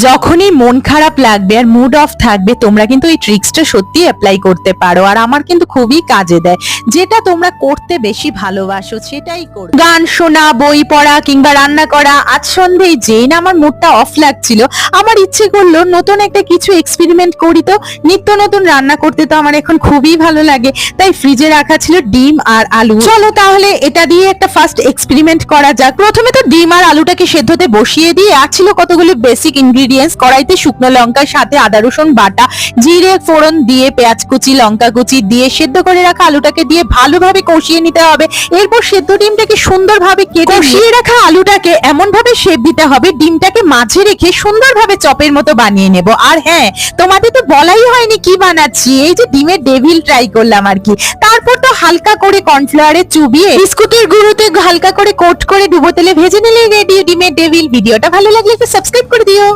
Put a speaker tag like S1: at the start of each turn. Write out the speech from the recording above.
S1: যখনই মন খারাপ লাগবে আর মুড অফ থাকবে তোমরা কিন্তু এই ট্রিক্সটা সত্যি অ্যাপ্লাই করতে পারো, আর আমার কিন্তু খুবই কাজে দেয়। যেটা তোমরা করতে বেশি ভালোবাসো সেটাই করো। গান শোনা, বই পড়া কিংবা রান্না করা। আজ সন্ধ্যেই যেই না আমার মুডটা অফ লাগছিল, আমার ইচ্ছে করলো নতুন একটা কিছু এক্সপেরিমেন্ট করি। তো নিত্য নতুন রান্না করতে তো আমার এখন খুবই ভালো লাগে, তাই ফ্রিজে রাখা ছিল ডিম আর আলু। চলো তাহলে এটা দিয়ে একটা ফার্স্ট এক্সপেরিমেন্ট করা যাক। প্রথমে তো ডিম আর আলুটাকে সেদ্ধতে বসিয়ে দিয়ে আর ছিল কতগুলো বেসিক ইনগ্রিডিয়েন্টস। কড়াইতে শুকনো লঙ্কার সাথে আদা রসুন বাটা, জিরে ফোড়ন দিয়ে পেঁয়াজ কুচি, লঙ্কা কুচি দিয়ে সেদ্ধ করে রাখা আলুটাকে দিয়ে ভালোভাবে কষিয়ে নিতে হবে। এরপর সেদ্ধ ডিমটাকে সুন্দরভাবে কেটে কষিয়ে রাখা আলুটাকে এমন ভাবে শেপ দিতে হবে ডিমটাকে মাঝে রেখে সুন্দরভাবে চপের মতো বানিয়ে নেব। আর হ্যাঁ, তোমাদের তো বলাই হয়নি কি বানাচ্ছি, এই যে ডিমের ডেভিল ট্রাই করলাম আর কি। তারপর তো হালকা করে কর্নফ্লাওয়ারে চুবিয়ে বিস্কুটের গুঁড়োতে হালকা করে কোট করে ডুবো তেলে ভেজে নিলে রেডি ডিমের ডেভিল। ভিডিওটা ভালো লাগলে একটু সাবস্ক্রাইব করে দিও।